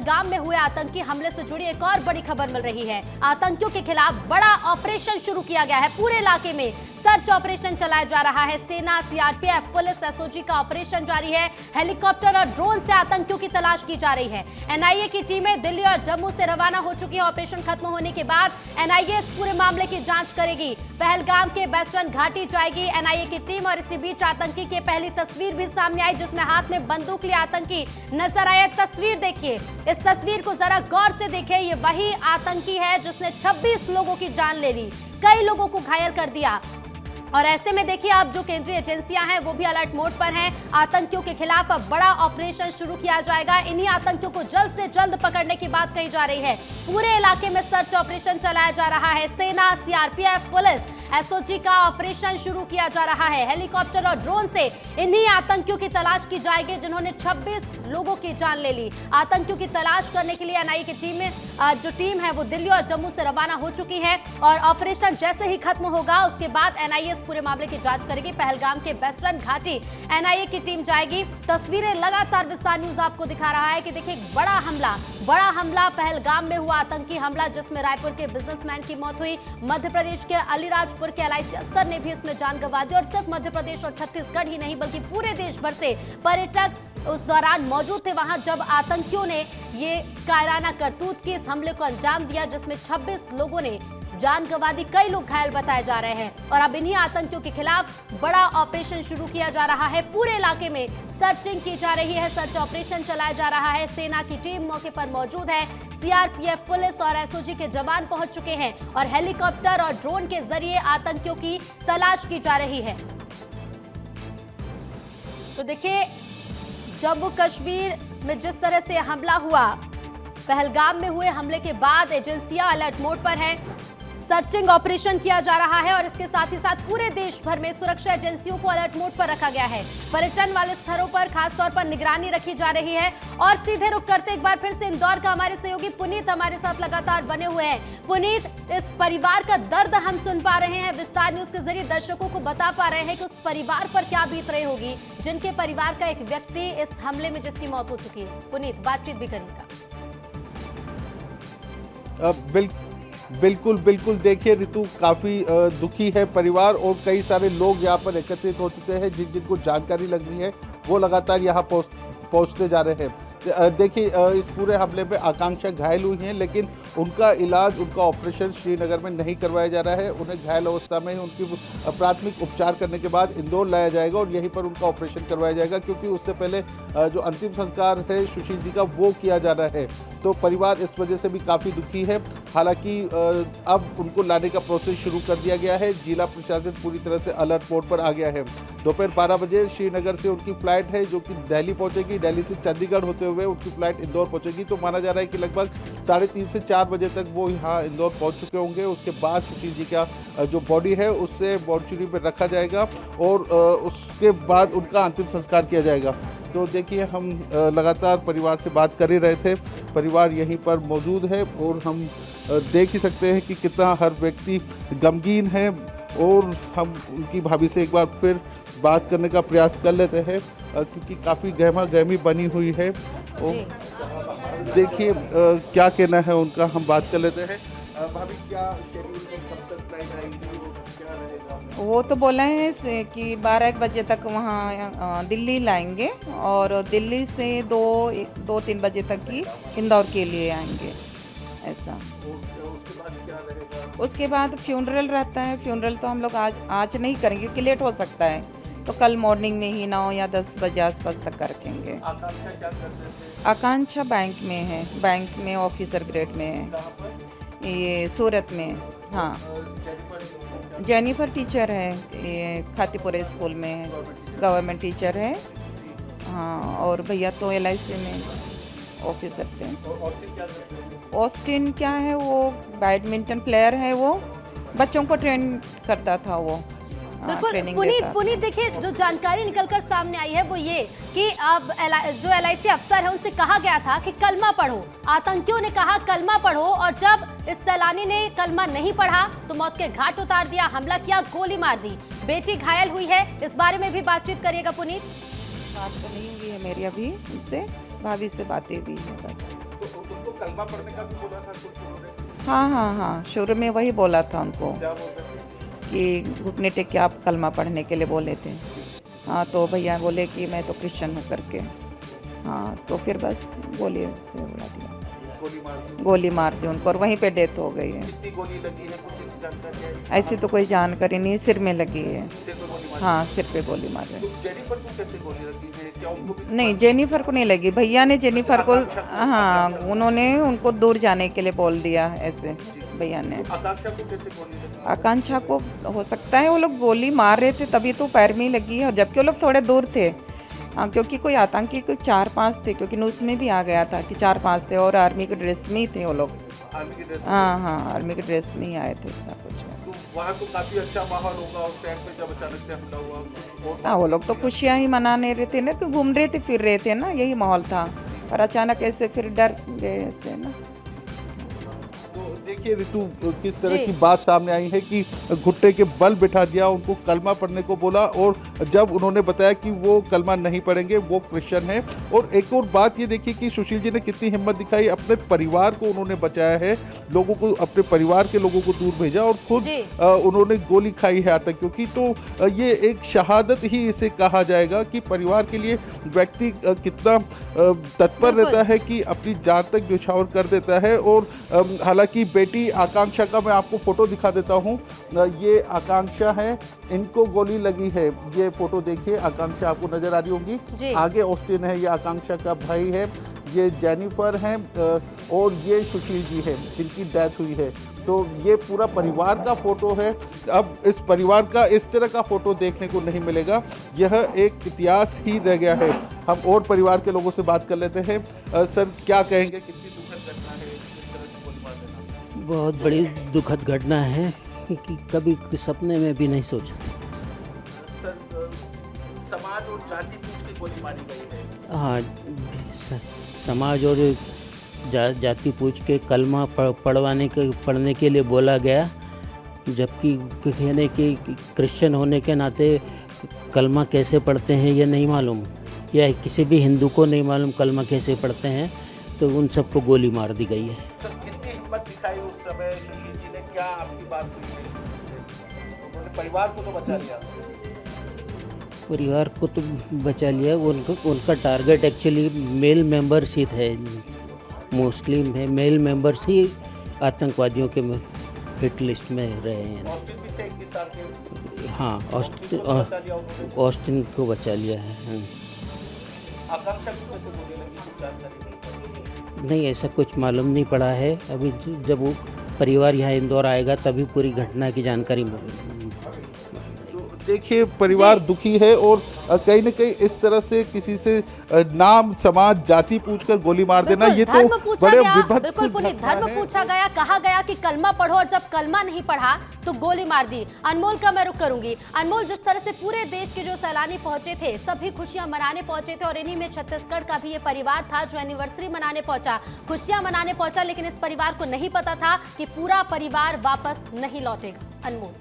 पहलगाम में हुए आतंकी हमले से जुड़ी एक और बड़ी खबर मिल रही है। आतंकियों के खिलाफ बड़ा ऑपरेशन शुरू किया गया है। पूरे इलाके में सर्च ऑपरेशन चलाया जा रहा है। सेना, सीआरपीएफ, पुलिस, एसओजी का ऑपरेशन जारी है। हेलीकॉप्टर और ड्रोन से आतंकियों की तलाश की जा रही है। एनआईए की टीमें दिल्ली और जम्मू से रवाना हो चुकी है। ऑपरेशन खत्म होने के बाद एनआईए इस पूरे मामले की जांच करेगी। पहलगाम के बेस्टर्न घाटी जाएगी एनआईए की टीम और इसी बीच आतंकी की पहली तस्वीर भी सामने आई, जिसमें हाथ में बंदूक लिए आतंकी नजर आया। तस्वीर देखिए, इस तस्वीर को जरा गौर से देखिए। ये वही आतंकी है जिसने 26 लोगों की जान ले ली, कई लोगों को घायल कर दिया। और ऐसे में देखिए, अब जो केंद्रीय एजेंसियां हैं वो भी अलर्ट मोड पर हैं। आतंकियों के खिलाफ अब बड़ा ऑपरेशन शुरू किया जाएगा। इन्हीं आतंकियों को जल्द से जल्द पकड़ने की बात कही जा रही है। पूरे इलाके में सर्च ऑपरेशन चलाया जा रहा है। सेना, सीआरपीएफ, पुलिस, एसओजी का ऑपरेशन शुरू किया जा रहा है। हेलीकॉप्टर और ड्रोन से इन्हीं आतंकियों की तलाश की जाएगी जिन्होंने 26 लोगों की जान ले ली। आतंकियों की तलाश करने के लिए एनआईए की टीम में जो टीम है वो दिल्ली और जम्मू से रवाना हो चुकी है और ऑपरेशन जैसे ही खत्म होगा उसके बाद एनआईए इस पूरे मामले की जांच करेगी। पहलगाम के बेस्टर्न घाटी एनआईए की टीम जाएगी। तस्वीरें लगातार विस्तार न्यूज आपको दिखा रहा है कि देखिए, बड़ा हमला पहलगाम में हुआ, आतंकी हमला जिसमें रायपुर के बिजनेसमैन की मौत हुई। मध्य प्रदेश के अलीराजपुर के एलआईसी अफसर ने भी इसमें जान गंवा दी। और सिर्फ मध्य प्रदेश और छत्तीसगढ़ ही नहीं बल्कि पूरे देश भर से पर्यटक उस दौरान मौजूद थे वहां जब आतंकियों ने ये कायराना करतूत की इस हमले को अंजाम दिया, जिसमें 26 लोगों ने जान गंवा दी। कई लोग घायल बताए जा रहे हैं और अब इन्हीं आतंकियों के खिलाफ बड़ा ऑपरेशन शुरू किया जा रहा है। पूरे इलाके में सर्चिंग की जा रही है, सर्च ऑपरेशन चलाया जा रहा है। सेना की टीम मौके पर मौजूद है। सीआरपीएफ, पुलिस और एसओजी के जवान पहुंच चुके हैं और हेलीकॉप्टर और ड्रोन के जरिए आतंकियों की तलाश की जा रही है। तो देखिए, जम्मू कश्मीर में जिस तरह से हमला हुआ, पहलगाम में हुए हमले के बाद एजेंसियां अलर्ट मोड पर हैं। सर्चिंग ऑपरेशन किया जा रहा है और इसके साथ ही साथ पूरे देश भर में सुरक्षा एजेंसियों को अलर्ट मोड पर रखा गया है। पर्यटन वाले स्थलों पर खासतौर पर निगरानी रखी जा रही है। और सीधे रुख करते एक बार फिर से इंदौर का हमारे सहयोगी पुनीत हमारे साथ लगातार बने हुए हैं। पुनीत, इस परिवार का दर्द हम सुन पा रहे हैं, विस्तार न्यूज के जरिए दर्शकों को बता पा रहे हैं कि उस परिवार पर क्या बीत रही होगी जिनके परिवार का एक व्यक्ति इस हमले में जिसकी मौत हो चुकी है। पुनीत, बातचीत भी करेगा। बिल्कुल देखिए ऋतु, काफ़ी दुखी है परिवार और कई सारे लोग यहाँ पर एकत्रित हो चुके हैं। जिनको जानकारी लग रही है वो लगातार यहाँ पहुँचते जा रहे हैं। देखिए, इस पूरे हमले में आकांक्षा घायल हुई हैं, लेकिन उनका इलाज, उनका ऑपरेशन श्रीनगर में नहीं करवाया जा रहा है। उन्हें घायल अवस्था में ही उनकी प्राथमिक उपचार करने के बाद इंदौर लाया जाएगा और यहीं पर उनका ऑपरेशन करवाया जाएगा, क्योंकि उससे पहले जो अंतिम संस्कार है सुशील जी का वो किया जा रहा है। तो परिवार इस वजह से भी काफ़ी दुखी है। हालांकि अब उनको लाने का प्रोसेस शुरू कर दिया गया है। जिला प्रशासन पूरी तरह से अलर्ट मोड पर आ गया है। दोपहर 12 बजे श्रीनगर से उनकी फ्लाइट है जो कि दिल्ली पहुंचेगी। दिल्ली से चंडीगढ़ होते हुए उनकी फ्लाइट इंदौर पहुंचेगी। तो माना जा रहा है कि लगभग 3:30 से 4 बजे तक वो यहाँ इंदौर पहुंच चुके होंगे। उसके बाद सुशील जी का जो बॉडी है उससे मॉर्चुरी में रखा जाएगा और उसके बाद उनका अंतिम संस्कार किया जाएगा। तो देखिए, हम लगातार परिवार से बात कर ही रहे थे। परिवार यहीं पर मौजूद है और हम देख ही सकते हैं कि कितना हर व्यक्ति गमगीन है। और हम उनकी भाभी से एक बार फिर बात करने का प्रयास कर लेते हैं, क्योंकि काफ़ी गहमा गहमी बनी हुई है। और देखिए क्या कहना है उनका, हम बात कर लेते हैं। भाभी, क्या शेड्यूल में कब तक फ्लाइट आएगी, क्या रहेगा? वो तो बोला है कि 12-1 बजे तक वहाँ दिल्ली लाएंगे और दिल्ली से 2-3 बजे तक ही इंदौर के लिए आएंगे, ऐसा। उसके बाद क्या रहेगा? उसके बाद फ्यूनरल रहता है। फ्यूनरल तो हम लोग आज नहीं करेंगे क्योंकि लेट हो सकता है, तो कल मॉर्निंग में ही 9 या 10 बजे आसपास तक कर रखेंगे। आकांक्षा क्या करते थे? आकांक्षा बैंक में है, बैंक में ऑफिसर ग्रेड में है। कहाँ पर? ये सूरत में। हाँ, जेनिफर टीचर है, ये खातीपुरा स्कूल में गवर्नमेंट टीचर है। हाँ, और भैया तो एलआईसी में ऑफिसर थे। ऑस्टिन क्या है, वो बैडमिंटन प्लेयर है, वो बच्चों को ट्रेन करता था वो। बिल्कुल पुनीत, देखिए, जो जानकारी निकलकर सामने आई है वो ये कि अब जो एलआईसी अफसर है उनसे कहा गया था कि कलमा पढ़ो। आतंकियों ने कहा कलमा पढ़ो और जब इस सैलानी ने कलमा नहीं पढ़ा तो मौत के घाट उतार दिया, हमला किया, गोली मार दी। बेटी घायल हुई है, इस बारे में भी बातचीत करिएगा पुनीत। बात तो नहीं हुई है मेरी अभी उनसे, भाभी से बातें हुई है बस। तो उनको कलमा पढ़ने का भी बोला था कुछ उन्होंने? हाँ, शुरू में वही बोला था उनको क्या बोल रहे थे? कि घुटने टेक के आप कलमा पढ़ने के लिए बोले थे। हाँ, तो भैया बोले कि मैं तो क्रिश्चियन हूँ करके। हाँ, तो फिर बस गोली से उड़ा दिया, गोली मार दी उनको और वहीं पे डेथ हो गई है। कितनी गोली लगी है, कुछ इस जानकारी है? ऐसी तो कोई जानकारी नहीं, सिर में लगी है। सिर पे गोली मारी? हाँ, सिर पे गोली मारी है। तो जेनिफर को कैसे गोली लगी है, क्या उनको भी? नहीं, जेनिफर को नहीं लगी, भैया ने जेनिफर को, हाँ, उन्होंने उनको दूर जाने के लिए बोल दिया ऐसे, भैया ने। आकांक्षा को कैसे गोली लगी? आकांक्षा को हो सकता है वो लोग गोली मार रहे थे तभी तो पैर में ही लगी है, जबकि वो लोग थोड़े दूर थे। हाँ, क्योंकि कोई आतंकी कोई 4-5 थे, क्योंकि न्यूज़ में भी आ गया था कि 4-5 थे और आर्मी के ड्रेस में ही थे वो लोग। आर्मी की ड्रेस? हाँ, आर्मी के ड्रेस में ही आए थे सब कुछ। तो वहाँ तो काफी अच्छा माहौल होगा उस टाइम पे जब अचानक से हमला हुआ, कुछ हाँ, वो लोग तो खुशियाँ ही मनाने रहे थे ना, कि घूम रहे थे फिर रहे थे ना, यही माहौल था। और अचानक ऐसे फिर डर गए ऐसे ना। तो देखिए ऋतु, किस तरह की बात सामने आई है कि घुट्टे के बल बिठा दिया, उनको कलमा पढ़ने को बोला, और जब उन्होंने बताया कि वो कलमा नहीं पढ़ेंगे, वो क्रिश्चियन है। और एक और बात ये देखिए कि सुशील जी ने कितनी हिम्मत दिखाई, अपने परिवार को उन्होंने बचाया है, लोगों को, अपने परिवार के लोगों को दूर भेजा और खुद उन्होंने गोली खाई है आतंकियों की। तो ये एक शहादत ही इसे कहा जाएगा कि परिवार के लिए व्यक्ति कितना तत्पर रहता है कि अपनी जान तक न्यौछावर कर देता है। और हालांकि बेटी आकांक्षा का मैं आपको फोटो दिखा देता हूँ, ये आकांक्षा है, इनको गोली लगी है, ये फोटो देखिए, आकांक्षा आपको नजर आ रही होंगी। आगे ऑस्टिन है, ये आकांक्षा का भाई है, ये जेनिफर है, और ये सुशील जी है जिनकी डेथ हुई है। तो ये पूरा परिवार का फोटो है। अब इस परिवार का इस तरह का फोटो देखने को नहीं मिलेगा, यह एक इतिहास ही रह गया है। हम और परिवार के लोगों से बात कर लेते हैं। सर, क्या कहेंगे, कितनी दुखद घटना है इस तरह से गोली मार देना? बहुत बड़ी दुखद घटना है कि कभी सपने में भी नहीं सोचा था। सर, समाज और जाति पूछ के गोली मारी गई है। हाँ, समाज और जाति पूछ के कलमा पढ़ने के लिए बोला गया, जबकि कहने कि क्रिश्चियन होने के नाते कलमा कैसे पढ़ते हैं ये नहीं मालूम, या किसी भी हिंदू को नहीं मालूम कलमा कैसे पढ़ते हैं, तो उन सबको गोली मार दी गई है। सर, कितनी हिम्मत दिखाई उस समय सुशील जी ने, क्या आपकी बात हुई है? उन्होंने परिवार को तो बचा लिया। परिवार को तो बचा लिया, उनका टारगेट एक्चुअली मेल मेंबर्स ही थे, मोस्टली मेल मेंबर्स ही आतंकवादियों के हिट लिस्ट में रहे हैं। ऑस्टिन भी थे 21 साल के? हाँ, ऑस्टिन को बचा लिया है। हाँ। आकांक्षा को कैसे गोली लगी, कुछ जानकारी नहीं, ऐसा कुछ मालूम नहीं पड़ा है अभी। जब वो परिवार यहाँ इंदौर आएगा तभी पूरी घटना की जानकारी देखिए, परिवार दुखी है और कहीं न कहीं इस तरह से किसी से नाम, समाज, जाति पूछकर गोली मार देना, ये तो बड़े विभत्स। बिल्कुल पुनीत, धर्म पूछा गया, कहा गया कि कलमा पढ़ो, और जब कलमा नहीं पढ़ा तो गोली मार दी। अनमोल का मैं रुख करूंगी। अनमोल, जिस तरह से पूरे देश के जो सैलानी पहुंचे थे, सभी खुशियां मनाने पहुंचे थे, और इन्हीं में छत्तीसगढ़ का भी ये परिवार था जो एनिवर्सरी मनाने पहुंचा, खुशियां मनाने पहुंचा, लेकिन इस परिवार को नहीं पता था कि पूरा परिवार वापस नहीं लौटेगा। अनमोल।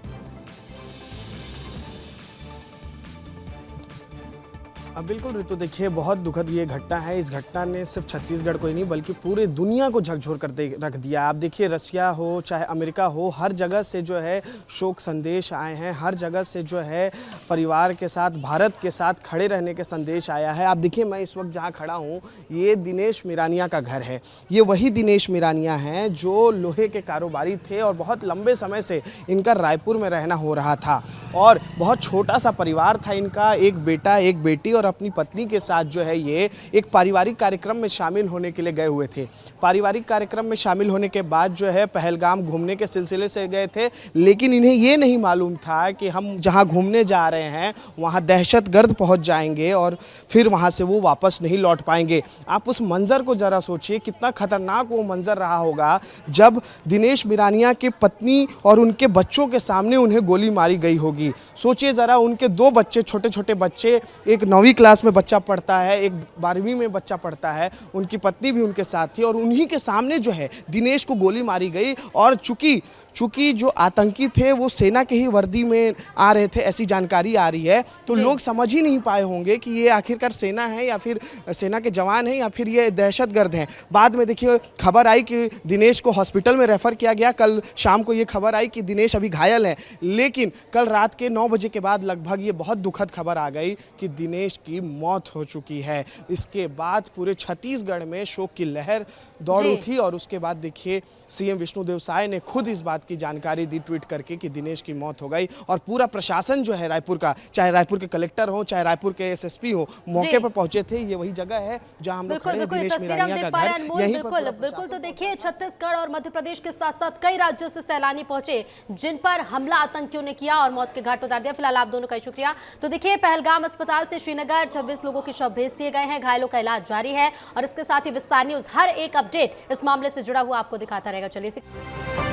बिल्कुल ऋतु, देखिए बहुत दुखद ये घटना है। इस घटना ने सिर्फ छत्तीसगढ़ को ही नहीं बल्कि पूरे दुनिया को झकझोर कर रख दिया। आप देखिए, रशिया हो चाहे अमेरिका हो, हर जगह से जो है शोक संदेश आए हैं, हर जगह से जो है परिवार के साथ, भारत के साथ खड़े रहने के संदेश आया है। आप देखिए, मैं इस वक्त जहाँ खड़ा हूँ, ये दिनेश मिरानिया का घर है। ये वही दिनेश मिरानिया हैं जो लोहे के कारोबारी थे और बहुत लंबे समय से इनका रायपुर में रहना हो रहा था, और बहुत छोटा सा परिवार था इनका, एक बेटा, एक बेटी और अपनी पत्नी के साथ जो है ये एक पारिवारिक कार्यक्रम में शामिल होने के लिए गए हुए थे। पारिवारिक कार्यक्रम में शामिल होने के बाद जो है पहलगाम घूमने के सिलसिले से गए थे, लेकिन इन्हें ये नहीं मालूम था कि हम जहां घूमने जा रहे हैं वहां दहशतगर्द पहुंच जाएंगे और फिर वहां से वो वापस नहीं लौट पाएंगे। आप उस मंजर को ज़रा सोचिए, कितना खतरनाक वो मंजर रहा होगा जब दिनेश मिरानिया की पत्नी और उनके बच्चों के सामने उन्हें गोली मारी गई होगी। सोचिए ज़रा, उनके 2 बच्चे, छोटे छोटे बच्चे, एक 9वीं 9वीं क्लास में बच्चा पढ़ता है, एक 12वीं में बच्चा पढ़ता है, उनकी पत्नी भी उनके साथ थी और उन्हीं के सामने जो है दिनेश को गोली मारी गई। और चूंकि जो आतंकी थे वो सेना के ही वर्दी में आ रहे थे, ऐसी जानकारी आ रही है, तो लोग समझ ही नहीं पाए होंगे कि ये आखिरकार सेना है या फिर सेना के जवान हैं या फिर ये दहशतगर्द हैं। बाद में देखिए खबर आई कि दिनेश को हॉस्पिटल में रेफर किया गया। कल शाम को ये खबर आई कि दिनेश अभी घायल है, लेकिन कल रात के 9 बजे के बाद लगभग ये बहुत दुखद खबर आ गई कि दिनेश की मौत हो चुकी है। इसके बाद पूरे छत्तीसगढ़ में शोक की लहर दौड़ उठी और उसके बाद देखिए सीएम विष्णुदेव साय ने खुद इस बात की जानकारी दी ट्वीट करके कि दिनेश की मौत हो गई। और पूरा प्रशासन जो है रायपुर का, चाहे रायपुर के कलेक्टर हो चाहे रायपुर के एसएसपी हो, मौके पर पहुंचे थे। ये वही जगह है जहां हम लोग खड़े हैं, दिनेश मिरानिया का घर। बिल्कुल तो देखिए छत्तीसगढ़ और मध्य प्रदेश के साथ साथ कई राज्यों से सैलानी पहुंचे जिन पर हमला आतंकियों ने किया और मौत के घाट उतार दिया। फिलहाल आप दोनों का शुक्रिया। तो देखिए पहलगाम अस्पताल से श्रीनगर 26 लोगों के शव भेज दिए गए हैं, घायलों का इलाज जारी है और इसके साथ ही विस्तार न्यूज हर एक अपडेट इस मामले से जुड़ा हुआ आपको दिखाता रहेगा। चलिए